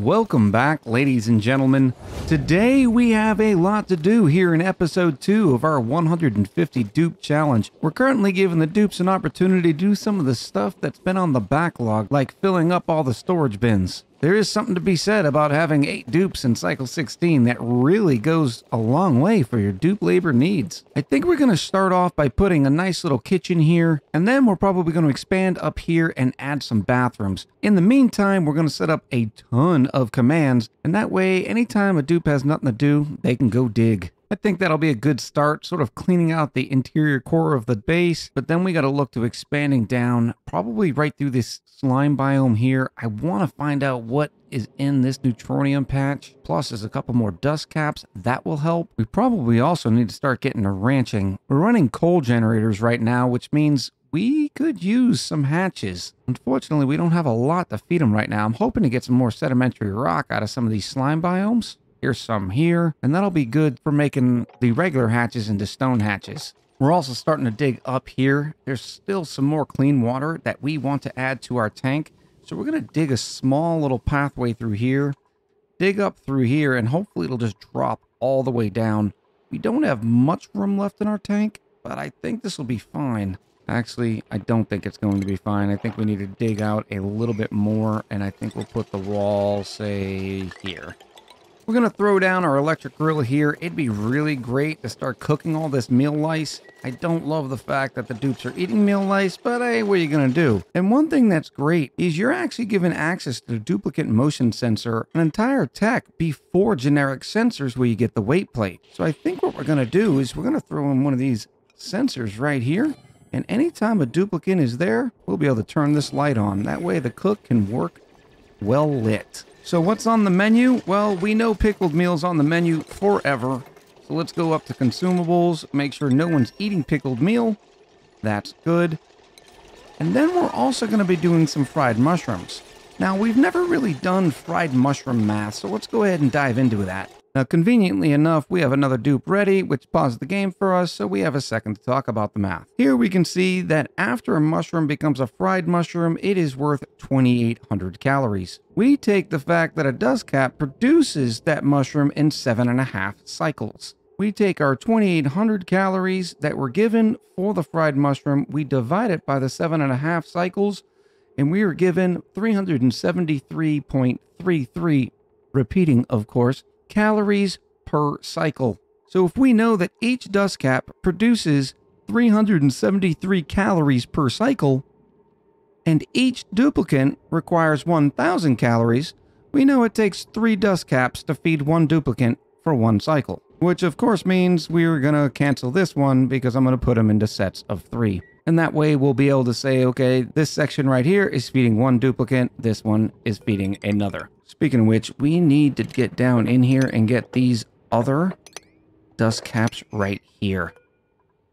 welcome back, ladies and gentlemen. Today we have a lot to do here in episode 2 of our 150 dupe challenge. We're currently giving the dupes an opportunity to do some of the stuff that's been on the backlog, like filling up all the storage bins. There is something to be said about having 8 dupes in cycle 16 that really goes a long way for your dupe labor needs. I think we're going to start off by putting a nice little kitchen here, and then we're probably going to expand up here and add some bathrooms. In the meantime, we're going to set up a ton of commands, and that way, anytime a dupe has nothing to do, they can go dig. I think that'll be a good start, sort of cleaning out the interior core of the base, but then we got to look to expanding down, probably right through this slime biome here. I want to find out what is in this neutronium patch. Plus, there's a couple more dust caps. That will help. We probably also need to start getting to ranching. We're running coal generators right now, which means we could use some hatches. Unfortunately, we don't have a lot to feed them right now. I'm hoping to get some more sedimentary rock out of some of these slime biomes. Here's some here, and that'll be good for making the regular hatches into stone hatches. We're also starting to dig up here. There's still some more clean water that we want to add to our tank. So we're going to dig a small little pathway through here, dig up through here, and hopefully it'll just drop all the way down. We don't have much room left in our tank, but I think this will be fine. Actually, I don't think it's going to be fine. I think we need to dig out a little bit more, and I think we'll put the wall, say, here. We're going to throw down our electric grill here. It'd be really great to start cooking all this meal lice. I don't love the fact that the dupes are eating meal lice, but hey, what are you going to do? And one thing that's great is you're actually given access to the duplicate motion sensor, an entire tech before generic sensors where you get the weight plate. So I think what we're going to do is we're going to throw in one of these sensors right here. And anytime a duplicate is there, we'll be able to turn this light on. That way the cook can work well lit. So what's on the menu? Well, we know pickled meal's on the menu forever. So let's go up to consumables, make sure no one's eating pickled meal. That's good. And then we're also going to be doing some fried mushrooms. Now, we've never really done fried mushroom math, so let's go ahead and dive into that. Now, conveniently enough, we have another dupe ready, which paused the game for us, so we have a second to talk about the math. Here we can see that after a mushroom becomes a fried mushroom, it is worth 2,800 calories. We take the fact that a dust cap produces that mushroom in 7.5 cycles. We take our 2,800 calories that were given for the fried mushroom, we divide it by the 7.5 cycles, and we are given 373.33, repeating, of course, calories per cycle. So if we know that each dust cap produces 373 calories per cycle, and each duplicate requires 1,000 calories, we know it takes 3 dust caps to feed 1 duplicate for 1 cycle. Which of course means we're gonna cancel this one because I'm gonna put them into sets of 3. And that way we'll be able to say, okay, this section right here is feeding 1 duplicate, this one is feeding another. Speaking of which, we need to get down in here and get these other dust caps right here.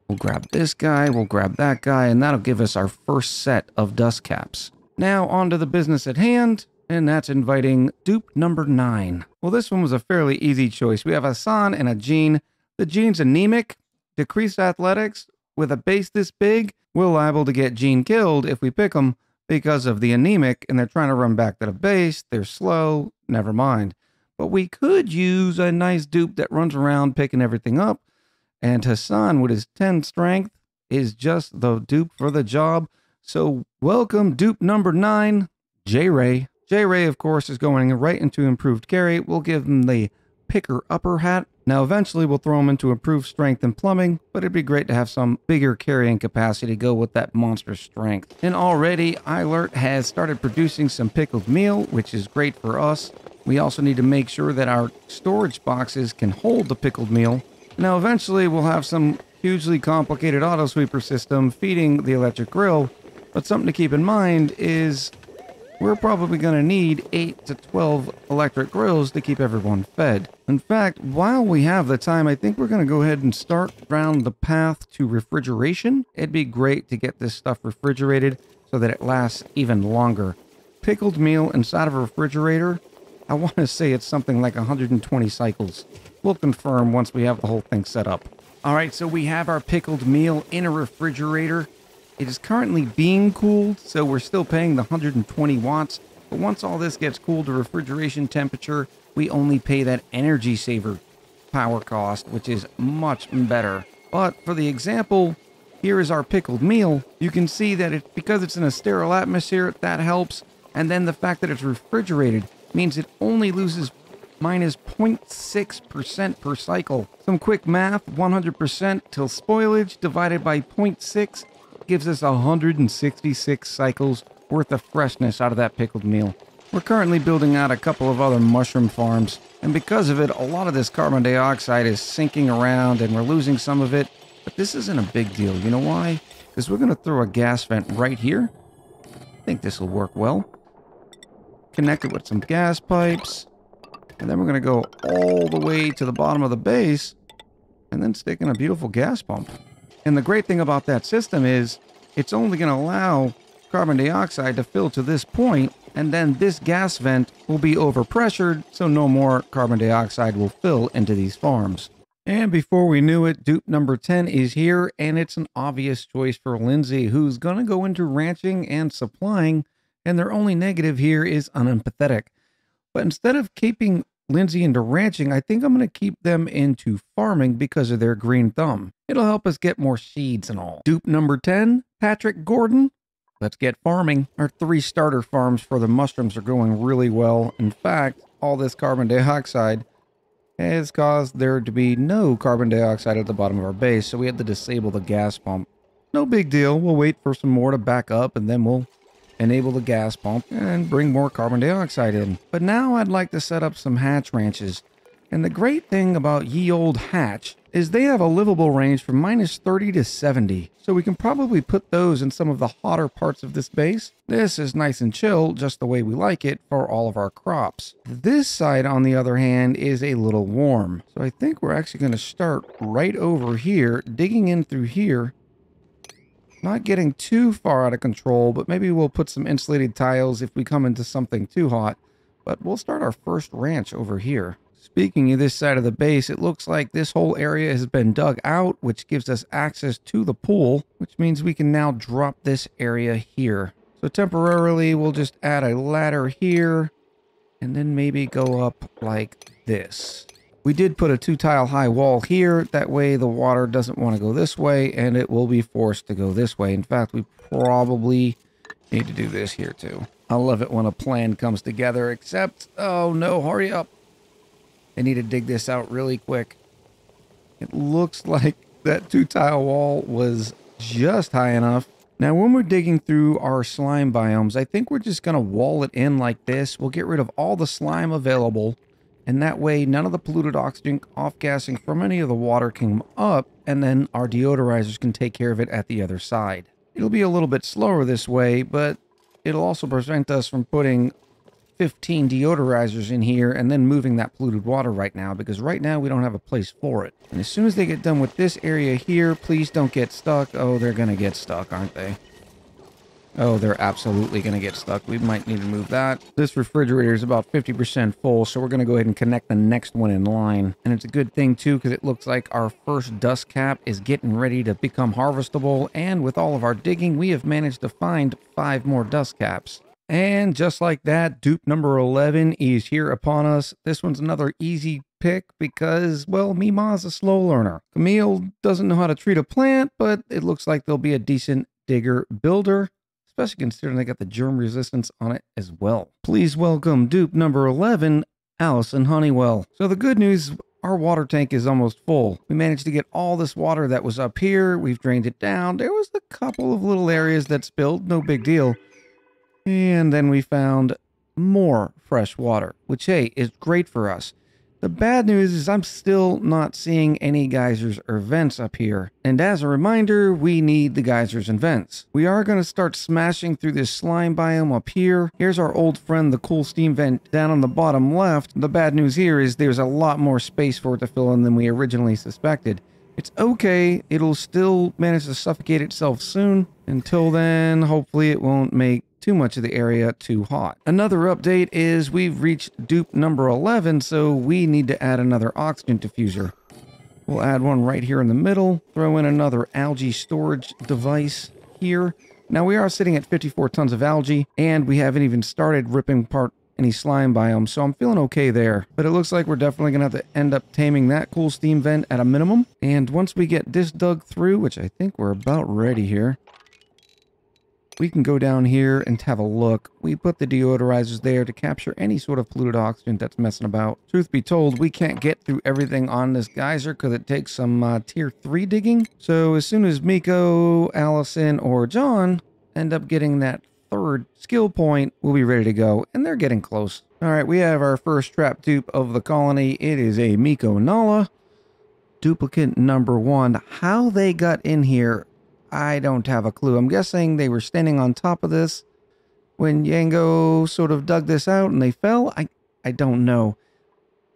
We'll grab this guy, we'll grab that guy, and that'll give us our first set of dust caps. Now on to the business at hand, and that's inviting dupe number 9. Well, this one was a fairly easy choice. We have a San and a Jean. The Jean's anemic, decreased athletics, with a base this big. We're liable to get Jean killed if we pick them because of the anemic, and they're trying to run back to the base. They're slow, never mind. But we could use a nice dupe that runs around picking everything up, and Hassan with his 10 strength is just the dupe for the job. So welcome dupe number 9, J-Ray. J-Ray, of course, is going right into improved carry. We'll give him the picker upper hat. Now, eventually, we'll throw him into improved strength and plumbing, but it'd be great to have some bigger carrying capacity to go with that monster strength. And already, iAlert has started producing some pickled meal, which is great for us. We also need to make sure that our storage boxes can hold the pickled meal. Now, eventually, we'll have some hugely complicated auto sweeper system feeding the electric grill, but something to keep in mind is we're probably going to need 8 to 12 electric grills to keep everyone fed. In fact, while we have the time, I think we're going to go ahead and start down the path to refrigeration. It'd be great to get this stuff refrigerated so that it lasts even longer. Pickled meal inside of a refrigerator, I want to say it's something like 120 cycles. We'll confirm once we have the whole thing set up. All right, so we have our pickled meal in a refrigerator. It is currently being cooled, so we're still paying the 120 watts. But once all this gets cooled to refrigeration temperature, we only pay that energy saver power cost, which is much better. But for the example, here is our pickled meal. You can see that because it's in a sterile atmosphere, that helps. And then the fact that it's refrigerated means it only loses minus 0.6% per cycle. Some quick math, 100% till spoilage divided by 0.6 gives us 166 cycles worth of freshness out of that pickled meal. We're currently building out a couple of other mushroom farms, and because of it, a lot of this carbon dioxide is sinking around and we're losing some of it, but this isn't a big deal. You know why? Because we're going to throw a gas vent right here. I think this will work well. Connect it with some gas pipes, and then we're going to go all the way to the bottom of the base and then stick in a beautiful gas pump. And the great thing about that system is it's only going to allow carbon dioxide to fill to this point, and then this gas vent will be overpressured, so no more carbon dioxide will fill into these farms. And before we knew it, dupe number 10 is here, and it's an obvious choice for Lindsay, who's going to go into ranching and supplying, and their only negative here is unempathetic. But instead of keeping Lindsay into ranching, I think I'm going to keep them into farming because of their green thumb. It'll help us get more seeds and all. Dupe number 10, Patrick Gordon. Let's get farming. Our 3 starter farms for the mushrooms are going really well. In fact, all this carbon dioxide has caused there to be no carbon dioxide at the bottom of our base, so we had to disable the gas pump. No big deal. We'll wait for some more to back up, and then we'll enable the gas pump and bring more carbon dioxide in. But now I'd like to set up some hatch ranches. And the great thing about ye old hatch is they have a livable range from minus 30 to 70. So we can probably put those in some of the hotter parts of this base. This is nice and chill, just the way we like it for all of our crops. This side, on the other hand, is a little warm. So I think we're actually going to start right over here, digging in through here. Not getting too far out of control, but maybe we'll put some insulated tiles if we come into something too hot. But we'll start our first ranch over here. Speaking of this side of the base, it looks like this whole area has been dug out, which gives us access to the pool, which means we can now drop this area here. So temporarily, we'll just add a ladder here, and then maybe go up like this. We did put a 2-tile high wall here. That way the water doesn't want to go this way, and it will be forced to go this way. In fact, we probably need to do this here too. I love it when a plan comes together, except, oh no, hurry up. I need to dig this out really quick. It looks like that 2-tile wall was just high enough. Now, when we're digging through our slime biomes, I think we're just going to wall it in like this. We'll get rid of all the slime available, and that way none of the polluted oxygen off-gassing from any of the water can come up, and then our deodorizers can take care of it at the other side. It'll be a little bit slower this way, but it'll also prevent us from putting 15 deodorizers in here and then moving that polluted water right now, because right now we don't have a place for it. And as soon as they get done with this area here, please don't get stuck. Oh, they're going to get stuck, aren't they? Oh, they're absolutely going to get stuck. We might need to move that. This refrigerator is about 50% full, so we're going to go ahead and connect the next one in line. And it's a good thing, too, because it looks like our first dust cap is getting ready to become harvestable. And with all of our digging, we have managed to find 5 more dust caps. And just like that, dupe number 11 is here upon us. This one's another easy pick because, well, Mima's a slow learner. Camille doesn't know how to treat a plant, but it looks like they'll be a decent digger builder, especially considering they got the germ resistance on it as well. Please welcome dupe number 11, Allison Honeywell. So the good news, our water tank is almost full. We managed to get all this water that was up here. We've drained it down. There was a couple of little areas that spilled, no big deal. And then we found more fresh water, which, hey, is great for us. The bad news is I'm still not seeing any geysers or vents up here. And as a reminder, we need the geysers and vents. We are going to start smashing through this slime biome up here. Here's our old friend, the cool steam vent down on the bottom left. The bad news here is there's a lot more space for it to fill in than we originally suspected. It's okay. It'll still manage to suffocate itself soon. Until then, hopefully it won't make too much of the area too hot. Another update is we've reached dupe number 11, so we need to add another oxygen diffuser. We'll add one right here in the middle, throw in another algae storage device here. Now we are sitting at 54 tons of algae, and we haven't even started ripping apart any slime biomes, so I'm feeling okay there. But it looks like we're definitely gonna have to end up taming that cool steam vent at a minimum. And once we get this dug through, which I think we're about ready here, we can go down here and have a look. We put the deodorizers there to capture any sort of polluted oxygen that's messing about. Truth be told, we can't get through everything on this geyser because it takes some tier 3 digging. So as soon as Miko, Allison, or John end up getting that 3rd skill point, we'll be ready to go, and they're getting close. All right, we have our first trap dupe of the colony. It is a Miko Nala, duplicate number 1. How they got in here, I don't have a clue. I'm guessing they were standing on top of this when Yango sort of dug this out and they fell. I don't know.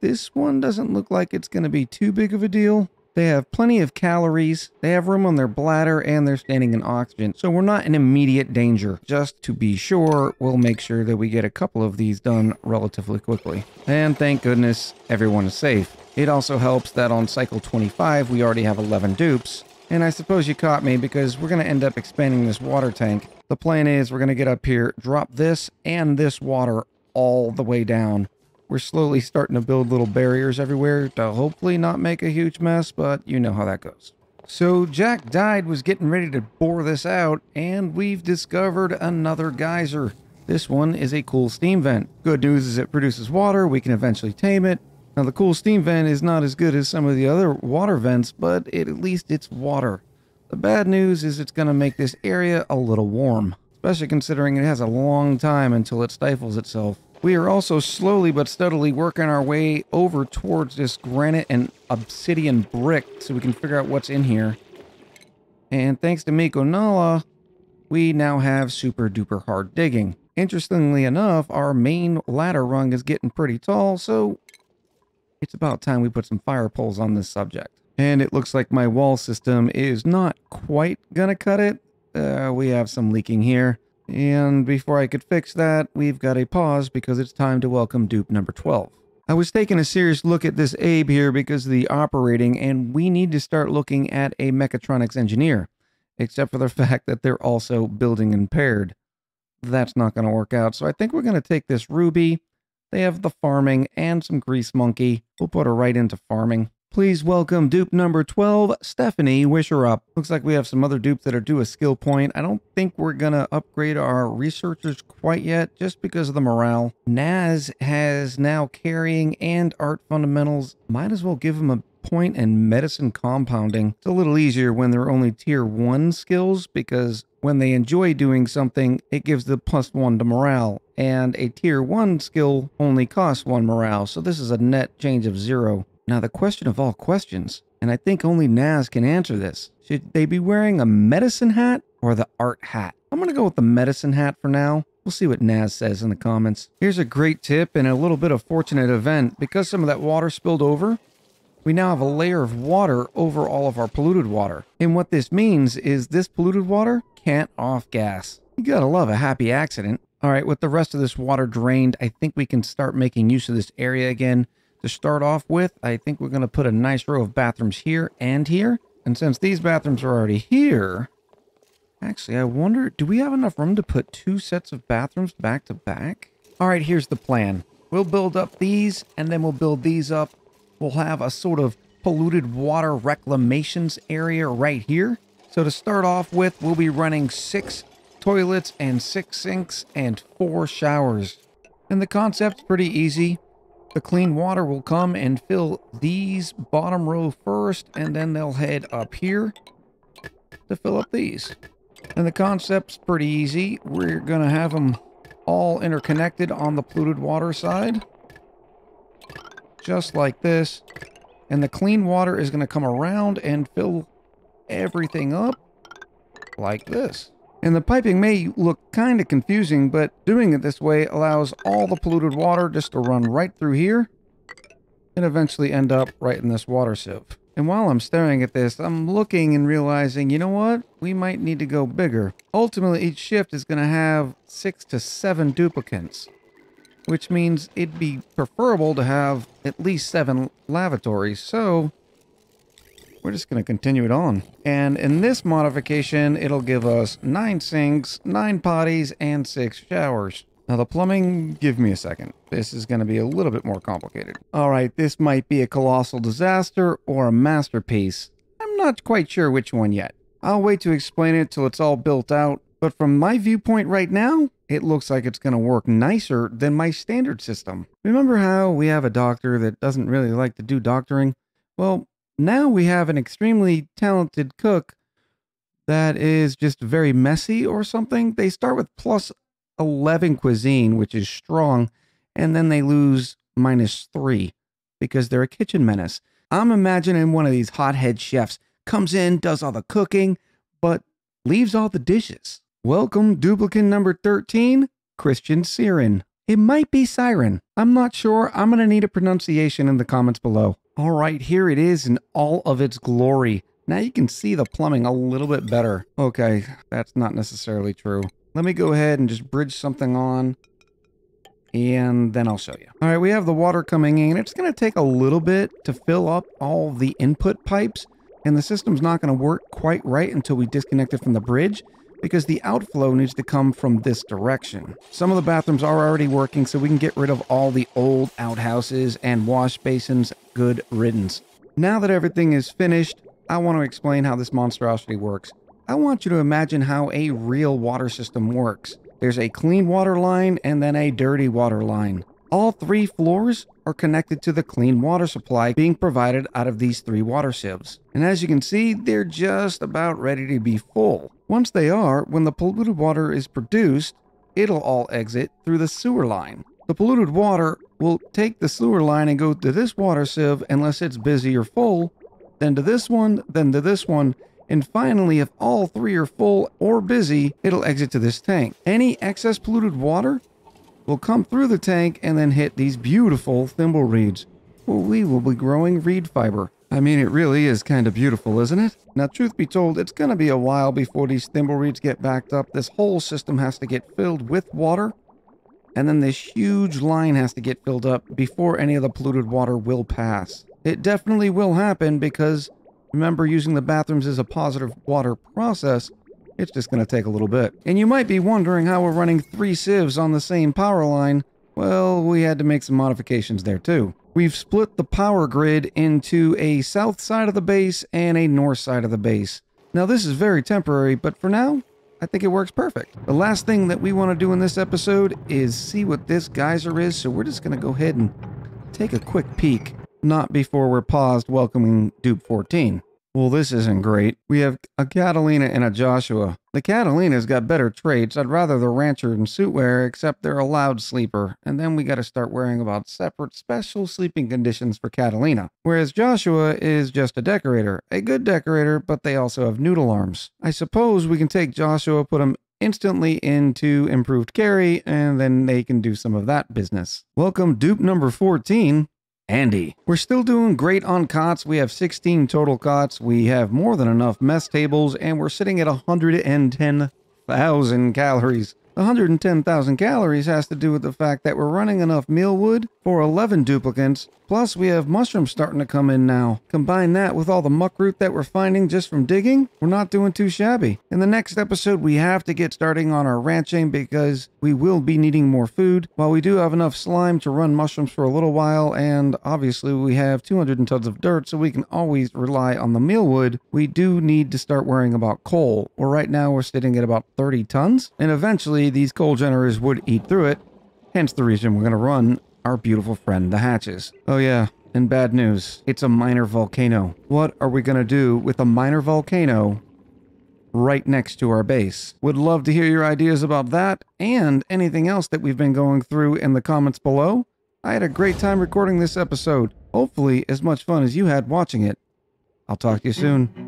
This one doesn't look like it's going to be too big of a deal. They have plenty of calories, they have room on their bladder, and they're standing in oxygen. So we're not in immediate danger. Just to be sure, we'll make sure that we get a couple of these done relatively quickly. And thank goodness everyone is safe. It also helps that on cycle 25, we already have 11 dupes. And I suppose you caught me because we're going to end up expanding this water tank. The plan is we're going to get up here, drop this and this water all the way down. We're slowly starting to build little barriers everywhere to hopefully not make a huge mess, but you know how that goes. So Jack Died was getting ready to bore this out, and we've discovered another geyser. This one is a cool steam vent. Good news is it produces water. We can eventually tame it. Now the cool steam vent is not as good as some of the other water vents, but at least it's water. The bad news is it's going to make this area a little warm, especially considering it has a long time until it stifles itself. We are also slowly but steadily working our way over towards this granite and obsidian brick so we can figure out what's in here. And thanks to Miko Nala, we now have super duper hard digging. Interestingly enough, our main ladder rung is getting pretty tall, so it's about time we put some fire poles on this subject. And it looks like my wall system is not quite gonna cut it. We have some leaking here. And before I could fix that, we've got a pause because it's time to welcome dupe number 12. I was taking a serious look at this Abe here because of the operating, and we need to start looking at a mechatronics engineer, except for the fact that they're also building impaired. That's not going to work out, so I think we're going to take this Ruby. They have the farming and some grease monkey. We'll put her right into farming. Please welcome dupe number 12, Stephanie Wisherup. Looks like we have some other dupes that are due a skill point. I don't think we're gonna upgrade our researchers quite yet, just because of the morale. Naz has now carrying and art fundamentals. Might as well give him a point in medicine compounding. It's a little easier when they're only tier 1 skills, because when they enjoy doing something, it gives the +1 to morale. And a tier 1 skill only costs 1 morale, so this is a net change of 0. Now the question of all questions, and I think only Naz can answer this. Should they be wearing a medicine hat or the art hat? I'm going to go with the medicine hat for now. We'll see what Naz says in the comments. Here's a great tip and a little bit of fortunate event. Because some of that water spilled over, we now have a layer of water over all of our polluted water. And what this means is this polluted water can't off gas. You gotta love a happy accident. All right, with the rest of this water drained, I think we can start making use of this area again. To start off with, I think we're going to put a nice row of bathrooms here and here. And since these bathrooms are already here, actually, I wonder, do we have enough room to put 2 sets of bathrooms back to back? All right, here's the plan. We'll build up these, and then we'll build these up. We'll have a sort of polluted water reclamations area right here. So to start off with, we'll be running 6 toilets and 6 sinks and 4 showers. And the concept's pretty easy. The clean water will come and fill these bottom row first, and then they'll head up here to fill up these. And the concept's pretty easy. We're going to have them all interconnected on the polluted water side. Just like this. And the clean water is going to come around and fill everything up like this. And the piping may look kind of confusing, but doing it this way allows all the polluted water just to run right through here and eventually end up right in this water sieve. And while I'm staring at this, I'm looking and realizing, you know what? We might need to go bigger. Ultimately, each shift is going to have 6 to 7 duplicates, which means it'd be preferable to have at least 7 lavatories. So we're just going to continue it on. And in this modification, it'll give us 9 sinks, 9 potties, and 6 showers. Now the plumbing, give me a second. This is going to be a little bit more complicated. All right, this might be a colossal disaster or a masterpiece. I'm not quite sure which one yet. I'll wait to explain it till it's all built out. But from my viewpoint right now, it looks like it's going to work nicer than my standard system. Remember how we have a doctor that doesn't really like to do doctoring? Well, now we have an extremely talented cook that is just very messy or something. They start with plus 11 cuisine, which is strong, and then they lose -3 because they're a kitchen menace. I'm imagining one of these hothead chefs comes in, does all the cooking, but leaves all the dishes. Welcome, duplicant number 13, Christian Siren. It might be Siren. I'm not sure. I'm going to need a pronunciation in the comments below. All right, here it is in all of its glory. Now you can see the plumbing a little bit better. Okay, that's not necessarily true. Let me go ahead and just bridge something on, and then I'll show you. All right, we have the water coming in. It's going to take a little bit to fill up all the input pipes, and the system's not going to work quite right until we disconnect it from the bridge, because the outflow needs to come from this direction. Some of the bathrooms are already working, so we can get rid of all the old outhouses and wash basins. Good riddance. Now that everything is finished, I want to explain how this monstrosity works. I want you to imagine how a real water system works. There's a clean water line and then a dirty water line. All 3 floors are connected to the clean water supply being provided out of these 3 water sieves. And as you can see, they're just about ready to be full. Once they are, when the polluted water is produced, it'll all exit through the sewer line. The polluted water will take the sewer line and go to this water sieve unless it's busy or full, then to this one, then to this one, and finally, if all 3 are full or busy, it'll exit to this tank. Any excess polluted water will come through the tank and then hit these beautiful thimble reeds. Well, we will be growing reed fiber. I mean, it really is kind of beautiful, isn't it? Now, truth be told, it's going to be a while before these thimble reeds get backed up. This whole system has to get filled with water, and then this huge line has to get filled up before any of the polluted water will pass. It definitely will happen because, remember, using the bathrooms is a positive water process. It's just going to take a little bit. And you might be wondering how we're running 3 sieves on the same power line. Well, we had to make some modifications there too. We've split the power grid into a south side of the base and a north side of the base. Now this is very temporary, but for now, I think it works perfect. The last thing that we want to do in this episode is see what this geyser is, so we're just going to go ahead and take a quick peek. Not before we're paused welcoming Dupe 14. Well, this isn't great. We have a Catalina and a Joshua. The Catalina's got better traits. I'd rather the Rancher and Suitwear, except they're a loud sleeper. And then we got to start worrying about separate special sleeping conditions for Catalina. Whereas Joshua is just a decorator. A good decorator, but they also have noodle arms. I suppose we can take Joshua, put him instantly into improved carry, and then they can do some of that business. Welcome Dupe number 14. Andy. We're still doing great on cots. We have 16 total cots. We have more than enough mess tables, and we're sitting at 110,000 calories. The 110,000 calories has to do with the fact that we're running enough meal wood for 11 duplicants, plus we have mushrooms starting to come in now. Combine that with all the muck root that we're finding just from digging, we're not doing too shabby. In the next episode, we have to get starting on our ranching because we will be needing more food. While we do have enough slime to run mushrooms for a little while, and obviously we have 200 tons of dirt, so we can always rely on the meal wood, we do need to start worrying about coal. Well, right now we're sitting at about 30 tons, and eventually these coal generators would eat through it, hence the reason we're going to run our beautiful friend the hatches. Oh yeah, and bad news, it's a minor volcano. What are we going to do with a minor volcano right next to our base? Would love to hear your ideas about that and anything else that we've been going through in the comments below. I had a great time recording this episode, hopefully as much fun as you had watching it. I'll talk to you soon.